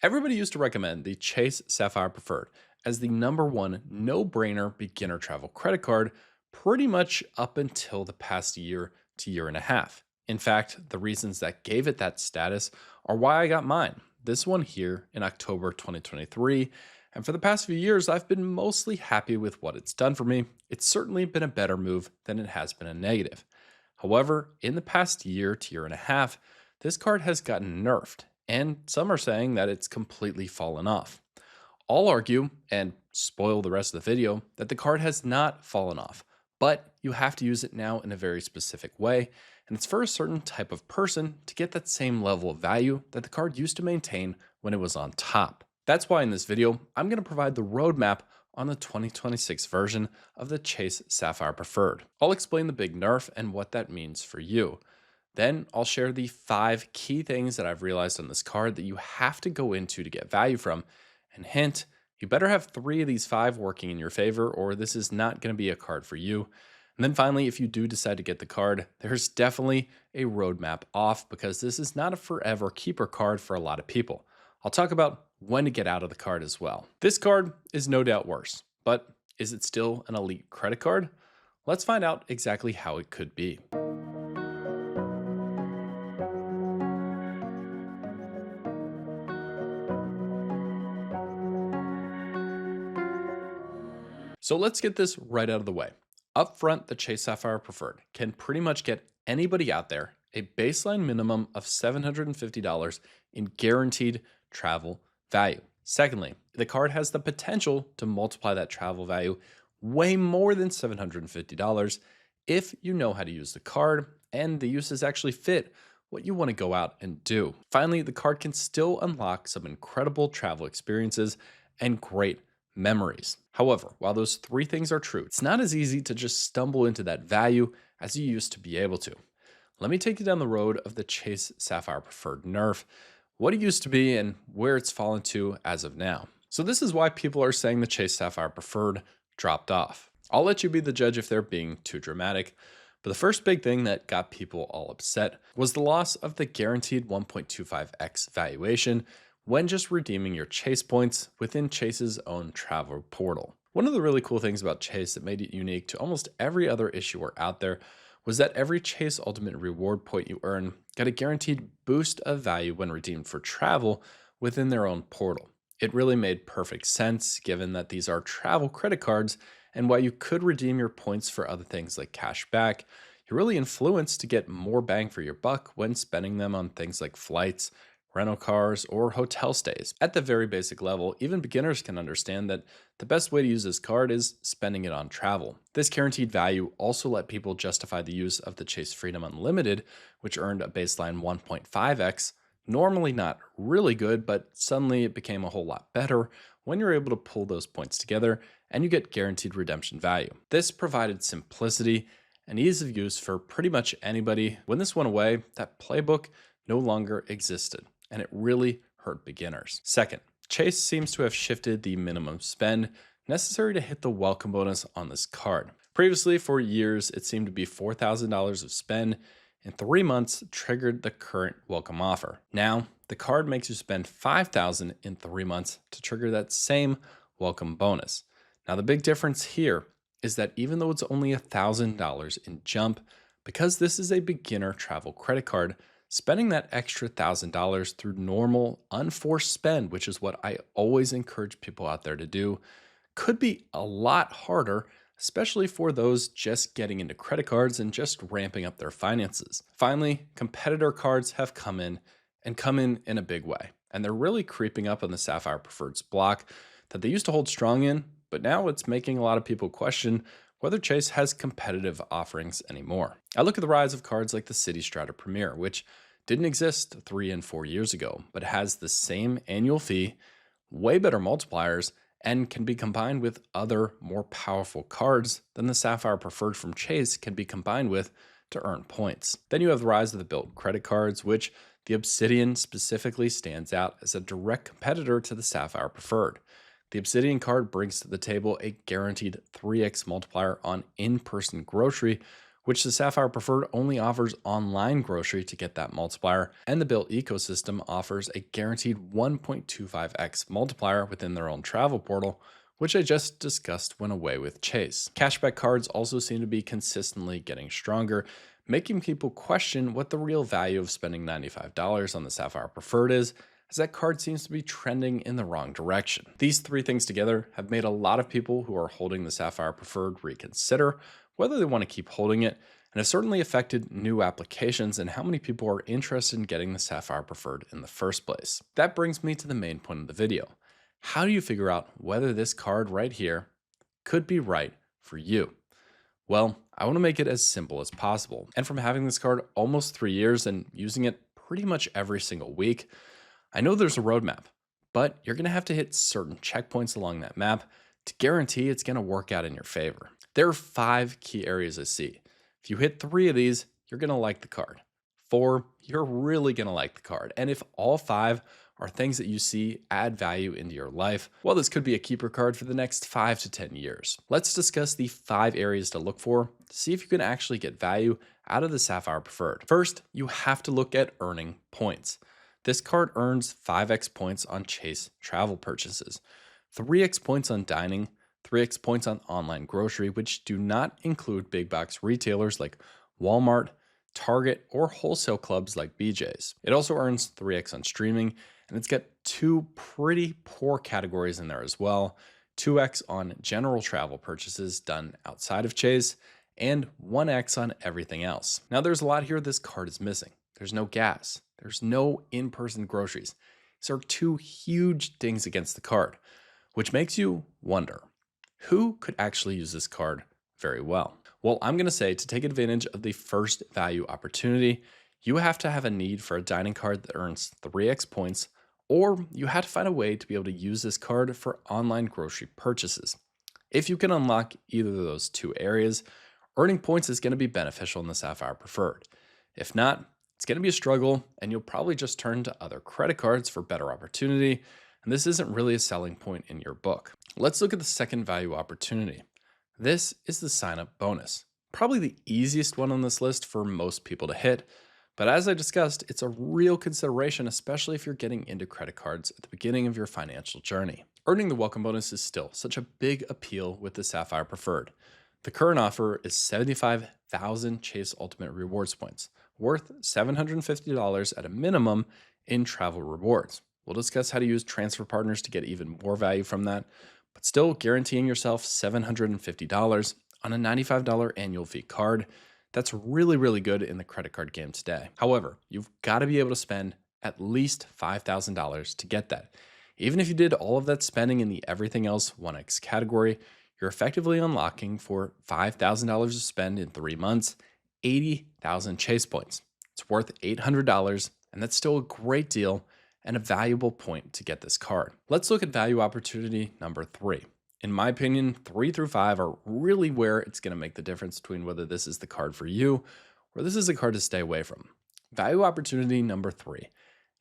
Everybody used to recommend the Chase Sapphire Preferred as the #1 no-brainer beginner travel credit card pretty much up until the past year to year and a half. In fact, the reasons that gave it that status are why I got mine. This one here in October 2023. And for the past few years, I've been mostly happy with what it's done for me. It's certainly been a better move than it has been a negative. However, in the past year to year and a half, this card has gotten nerfed, and some are saying that it's completely fallen off. I'll argue, and spoil the rest of the video, that the card has not fallen off, but you have to use it now in a very specific way, and it's for a certain type of person to get that same level of value that the card used to maintain when it was on top. That's why in this video, I'm going to provide the roadmap on the 2026 version of the Chase Sapphire Preferred. I'll explain the big nerf and what that means for you. Then I'll share the 5 key things that I've realized on this card that you have to go into to get value from. And hint, you better have 3 of these 5 working in your favor, or this is not going to be a card for you. And then finally, if you do decide to get the card, there's definitely a roadmap off because this is not a forever keeper card for a lot of people. I'll talk about when to get out of the card as well. This card is no doubt worse, but is it still an elite credit card? Let's find out exactly how it could be. So let's get this right out of the way. Up front, the Chase Sapphire Preferred can pretty much get anybody out there a baseline minimum of $750 in guaranteed travel value. Secondly, the card has the potential to multiply that travel value way more than $750 if you know how to use the card and the uses actually fit what you want to go out and do. Finally, the card can still unlock some incredible travel experiences and great memories. However, while those 3 things are true, it's not as easy to just stumble into that value as you used to be able to. Let me take you down the road of the Chase Sapphire Preferred nerf, what it used to be and where it's fallen to as of now. So this is why people are saying the Chase Sapphire Preferred dropped off. I'll let you be the judge if they're being too dramatic, but the first big thing that got people all upset was the loss of the guaranteed 1.25x valuation when just redeeming your Chase points within Chase's own travel portal. One of the really cool things about Chase that made it unique to almost every other issuer out there was that every Chase Ultimate Reward point you earn got a guaranteed boost of value when redeemed for travel within their own portal. It really made perfect sense given that these are travel credit cards, and while you could redeem your points for other things like cash back, you're really influenced to get more bang for your buck when spending them on things like flights, rental cars, or hotel stays. At the very basic level, even beginners can understand that the best way to use this card is spending it on travel. This guaranteed value also let people justify the use of the Chase Freedom Unlimited, which earned a baseline 1.5x. Normally not really good, but suddenly it became a whole lot better when you're able to pull those points together and you get guaranteed redemption value. This provided simplicity and ease of use for pretty much anybody. When this went away, that playbook no longer existed, and it really hurt beginners. Second, Chase seems to have shifted the minimum spend necessary to hit the welcome bonus on this card. Previously, for years, it seemed to be $4,000 of spend in 3 months triggered the current welcome offer. Now, the card makes you spend $5,000 in 3 months to trigger that same welcome bonus. Now, the big difference here is that even though it's only $1,000 in jump, because this is a beginner travel credit card, spending that extra $1,000 through normal, unforced spend, which is what I always encourage people out there to do, could be a lot harder, especially for those just getting into credit cards and just ramping up their finances. Finally, competitor cards have come in in a big way, and they're really creeping up on the Sapphire Preferred's block that they used to hold strong in, but now it's making a lot of people question whether Chase has competitive offerings anymore. I look at the rise of cards like the City Strata Premier, which didn't exist 3 and 4 years ago, but has the same annual fee, way better multipliers, and can be combined with other more powerful cards than the Sapphire Preferred from Chase can be combined with to earn points. Then you have the rise of the built credit cards, which the Obsidian specifically stands out as a direct competitor to the Sapphire Preferred. The Obsidian card brings to the table a guaranteed 3x multiplier on in-person grocery, which the Sapphire Preferred only offers online grocery to get that multiplier, and the Built ecosystem offers a guaranteed 1.25x multiplier within their own travel portal, which I just discussed went away with Chase. Cashback cards also seem to be consistently getting stronger, making people question what the real value of spending $95 on the Sapphire Preferred is, as that card seems to be trending in the wrong direction. These three things together have made a lot of people who are holding the Sapphire Preferred reconsider whether they want to keep holding it, and have certainly affected new applications and how many people are interested in getting the Sapphire Preferred in the first place. That brings me to the main point of the video. How do you figure out whether this card right here could be right for you? Well, I want to make it as simple as possible. And from having this card almost 3 years and using it pretty much every single week, I know there's a roadmap, but you're going to have to hit certain checkpoints along that map to guarantee it's going to work out in your favor. There are 5 key areas I see. If you hit 3 of these, you're going to like the card. 4, you're really going to like the card. And if all 5 are things that you see add value into your life, well, this could be a keeper card for the next 5 to 10 years. Let's discuss the 5 areas to look for to see if you can actually get value out of the Sapphire Preferred. First, you have to look at earning points. This card earns 5x points on Chase travel purchases, 3x points on dining, 3x points on online grocery, which do not include big box retailers like Walmart, Target, or wholesale clubs like BJ's. It also earns 3x on streaming, and it's got 2 pretty poor categories in there as well, 2x on general travel purchases done outside of Chase, and 1x on everything else. Now there's a lot here this card is missing. There's no gas. There's no in-person groceries. These are 2 huge dings against the card, which makes you wonder, who could actually use this card very well? Well, I'm going to say to take advantage of the first value opportunity, you have to have a need for a dining card that earns 3x points, or you have to find a way to be able to use this card for online grocery purchases. If you can unlock either of those 2 areas, earning points is going to be beneficial in the Sapphire Preferred. If not, it's going to be a struggle, and you'll probably just turn to other credit cards for better opportunity, and this isn't really a selling point in your book. Let's look at the second value opportunity. This is the sign-up bonus. Probably the easiest one on this list for most people to hit, but as I discussed, it's a real consideration, especially if you're getting into credit cards at the beginning of your financial journey. Earning the welcome bonus is still such a big appeal with the Sapphire Preferred. The current offer is 75,000 Chase Ultimate Rewards points, worth $750 at a minimum in travel rewards. We'll discuss how to use transfer partners to get even more value from that, but still guaranteeing yourself $750 on a $95 annual fee card. That's really, really good in the credit card game today. However, you've got to be able to spend at least $5,000 to get that. Even if you did all of that spending in the everything else 1x category, you're effectively unlocking for $5,000 to spend in 3 months, 80,000 Chase points. It's worth $800, and that's still a great deal and a valuable point to get this card. Let's look at value opportunity number 3. In my opinion, 3 through 5 are really where it's going to make the difference between whether this is the card for you or this is a card to stay away from. Value opportunity number 3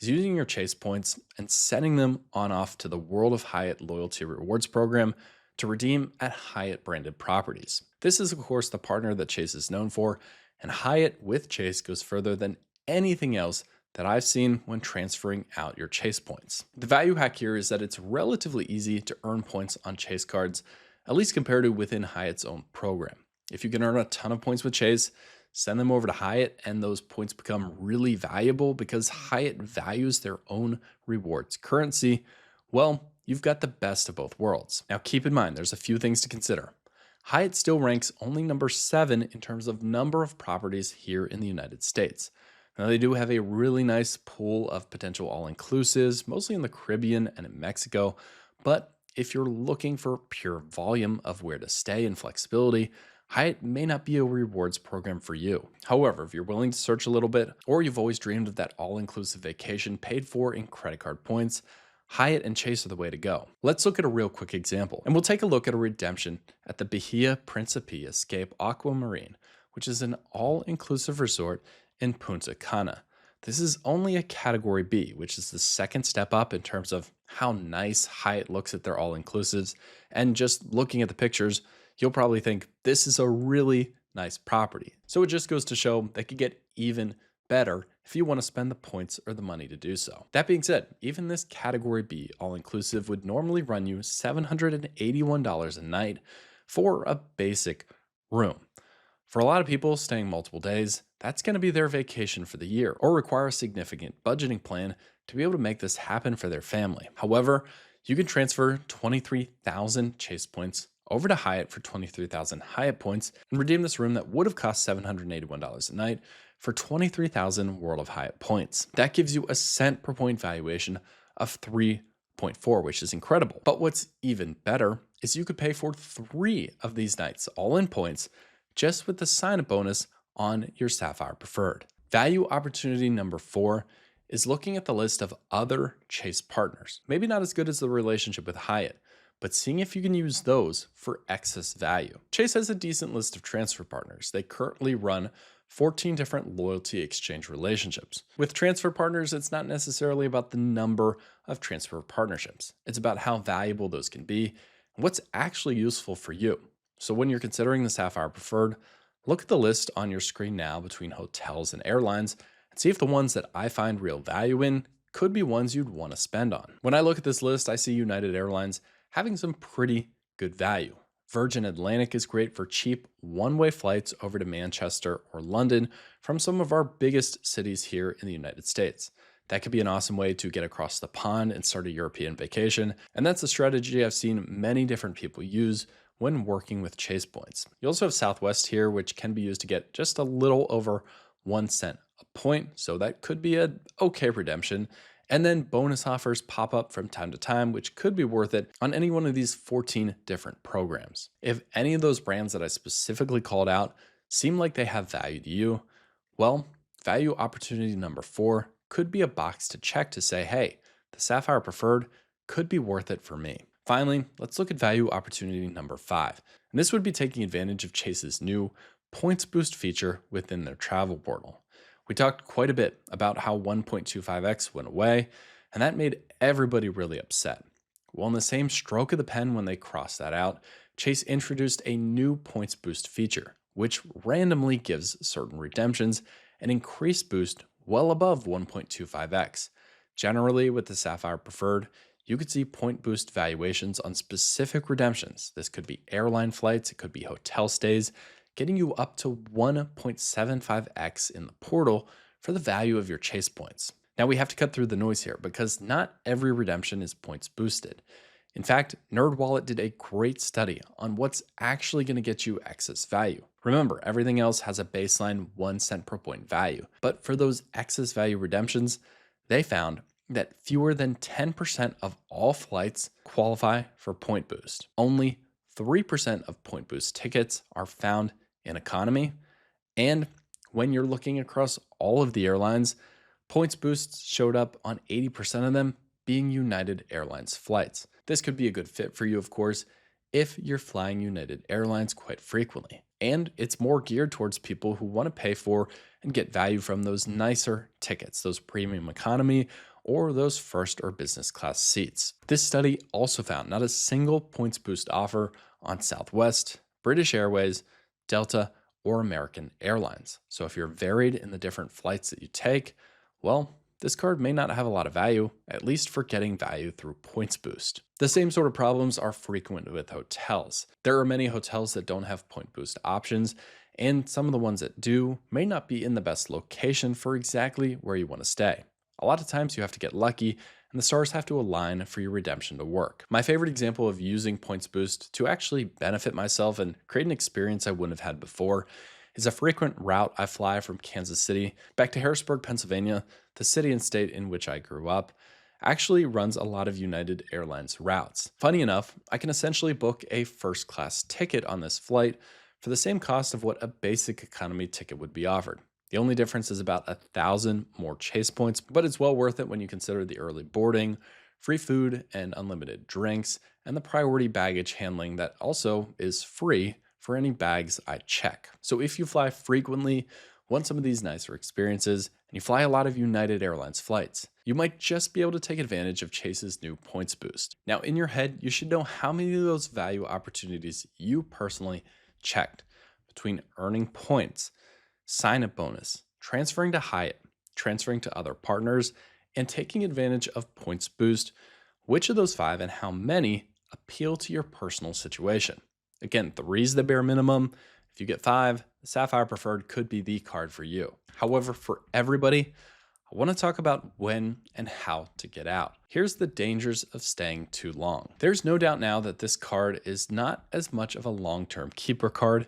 is using your Chase points and sending them on off to the World of Hyatt Loyalty Rewards program to redeem at Hyatt branded properties. This is of course the partner that Chase is known for, and Hyatt with Chase goes further than anything else that I've seen when transferring out your Chase points. The value hack here is that it's relatively easy to earn points on Chase cards, at least compared to within Hyatt's own program. If you can earn a ton of points with Chase, send them over to Hyatt and those points become really valuable because Hyatt values their own rewards currency. Well, you've got the best of both worlds. Now keep in mind, there's a few things to consider. Hyatt still ranks only number 7 in terms of number of properties here in the United States. Now, they do have a really nice pool of potential all-inclusives, mostly in the Caribbean and in Mexico, but if you're looking for pure volume of where to stay and flexibility, Hyatt may not be a rewards program for you. However, if you're willing to search a little bit, or you've always dreamed of that all-inclusive vacation paid for in credit card points, Hyatt and Chase are the way to go. Let's look at a real quick example, and we'll take a look at a redemption at the Bahia Principe Escape Aquamarine, which is an all-inclusive resort in Punta Cana. This is only a category B, which is the second step up in terms of how nice Hyatt looks at their all-inclusives. And just looking at the pictures, you'll probably think this is a really nice property. So it just goes to show they could get even better if you want to spend the points or the money to do so. That being said, even this category B all-inclusive would normally run you $781 a night for a basic room. For a lot of people staying multiple days, that's going to be their vacation for the year or require a significant budgeting plan to be able to make this happen for their family. However, you can transfer 23,000 Chase points over to Hyatt for 23,000 Hyatt points and redeem this room that would have cost $781 a night for 23,000 World of Hyatt points. That gives you a cent per point valuation of 3.4, which is incredible. But what's even better is you could pay for 3 of these nights, all in points, just with the sign-up bonus on your Sapphire Preferred. Value opportunity number 4 is looking at the list of other Chase partners. Maybe not as good as the relationship with Hyatt, but seeing if you can use those for excess value. Chase has a decent list of transfer partners. They currently run 14 different loyalty exchange relationships. With transfer partners, it's not necessarily about the number of transfer partnerships. It's about how valuable those can be and what's actually useful for you. So when you're considering the Sapphire Preferred, look at the list on your screen now between hotels and airlines and see if the ones that I find real value in could be ones you'd want to spend on. When I look at this list, I see United Airlines having some pretty good value. Virgin Atlantic is great for cheap one-way flights over to Manchester or London from some of our biggest cities here in the United States. That could be an awesome way to get across the pond and start a European vacation, and that's a strategy I've seen many different people use when working with Chase points. You also have Southwest here, which can be used to get just a little over 1 cent a point, so that could be an okay redemption. And then bonus offers pop up from time to time, which could be worth it on any one of these 14 different programs. If any of those brands that I specifically called out seem like they have value to you, well, value opportunity number 4 could be a box to check to say, hey, the Sapphire Preferred could be worth it for me. Finally, let's look at value opportunity number 5. And this would be taking advantage of Chase's new points boost feature within their travel portal. We talked quite a bit about how 1.25x went away, and that made everybody really upset. Well, in the same stroke of the pen when they crossed that out, Chase introduced a new points boost feature, which randomly gives certain redemptions an increased boost well above 1.25x. Generally, with the Sapphire Preferred, you could see point boost valuations on specific redemptions. This could be airline flights, it could be hotel stays, getting you up to 1.75x in the portal for the value of your Chase points. Now we have to cut through the noise here because not every redemption is points boosted. In fact, NerdWallet did a great study on what's actually going to get you excess value. Remember, everything else has a baseline 1 cent per point value, but for those excess value redemptions, they found that fewer than 10% of all flights qualify for point boost. Only 3% of point boost tickets are found in economy. And when you're looking across all of the airlines, points boosts showed up on 80% of them being United Airlines flights. This could be a good fit for you, of course, if you're flying United Airlines quite frequently. And it's more geared towards people who want to pay for and get value from those nicer tickets, those premium economy or those first or business class seats. This study also found not a single points boost offer on Southwest, British Airways, Delta, or American Airlines. So if you're varied in the different flights that you take, well, this card may not have a lot of value, at least for getting value through points boost. The same sort of problems are frequent with hotels. There are many hotels that don't have point boost options, and some of the ones that do may not be in the best location for exactly where you want to stay. A lot of times you have to get lucky, and the stars have to align for your redemption to work. My favorite example of using points boost to actually benefit myself and create an experience I wouldn't have had before is a frequent route I fly from Kansas City back to Harrisburg, Pennsylvania, the city and state in which I grew up. Actually runs a lot of United Airlines routes. Funny enough, I can essentially book a first class ticket on this flight for the same cost of what a basic economy ticket would be offered. The only difference is about 1,000 more Chase points, but it's well worth it when you consider the early boarding, free food and unlimited drinks, and the priority baggage handling that also is free for any bags I check. So if you fly frequently, want some of these nicer experiences, and you fly a lot of United Airlines flights, you might just be able to take advantage of Chase's new points boost. Now in your head, you should know how many of those value opportunities you personally checked. between earning points, sign up bonus, transferring to Hyatt, transferring to other partners, and taking advantage of points boost. Which of those five and how many appeal to your personal situation? Again, three is the bare minimum. If you get five, the Sapphire Preferred could be the card for you. However, for everybody, I want to talk about when and how to get out. Here's the dangers of staying too long. There's no doubt now that this card is not as much of a long-term keeper card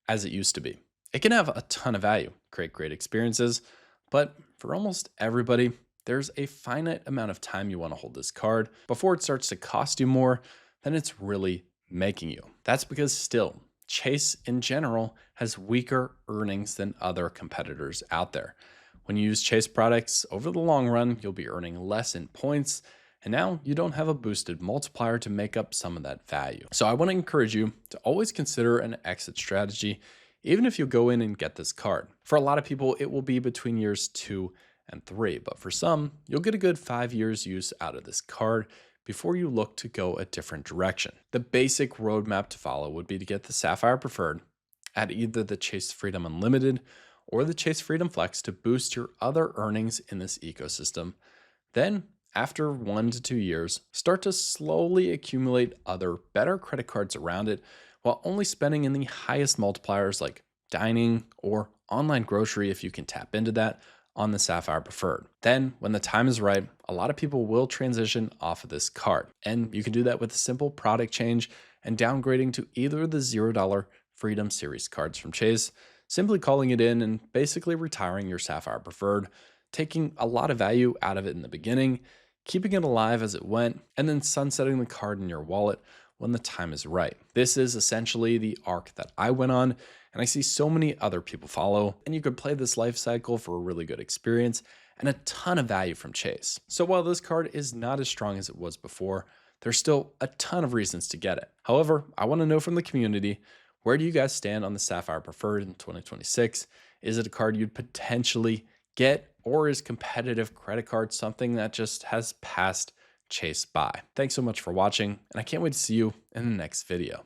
as it used to be. It can have a ton of value, create great experiences, but for almost everybody, there's a finite amount of time you want to hold this card before it starts to cost you more than it's really making you. That's because still, Chase in general has weaker earnings than other competitors out there. When you use Chase products over the long run, you'll be earning less in points, and now you don't have a boosted multiplier to make up some of that value. So I want to encourage you to always consider an exit strategy, even if you go in and get this card. For a lot of people, it will be between years 2 and 3, but for some, you'll get a good 5 years use out of this card before you look to go a different direction. The basic roadmap to follow would be to get the Sapphire Preferred at either the Chase Freedom Unlimited or the Chase Freedom Flex to boost your other earnings in this ecosystem. Then, after 1 to 2 years, start to slowly accumulate other better credit cards around it while only spending in the highest multipliers like dining or online grocery if you can tap into that on the Sapphire Preferred. Then, when the time is right, a lot of people will transition off of this card. And you can do that with a simple product change and downgrading to either the $0 Freedom Series cards from Chase, simply calling it in and basically retiring your Sapphire Preferred, taking a lot of value out of it in the beginning, keeping it alive as it went, and then sunsetting the card in your wallet when the time is right. This is essentially the arc that I went on, and I see so many other people follow, and you could play this life cycle for a really good experience and a ton of value from Chase. So while this card is not as strong as it was before, there's still a ton of reasons to get it. However, I want to know from the community, where do you guys stand on the Sapphire Preferred in 2026? Is it a card you'd potentially get, or is competitive credit card something that just has passed Chase by? Thanks so much for watching, and I can't wait to see you in the next video.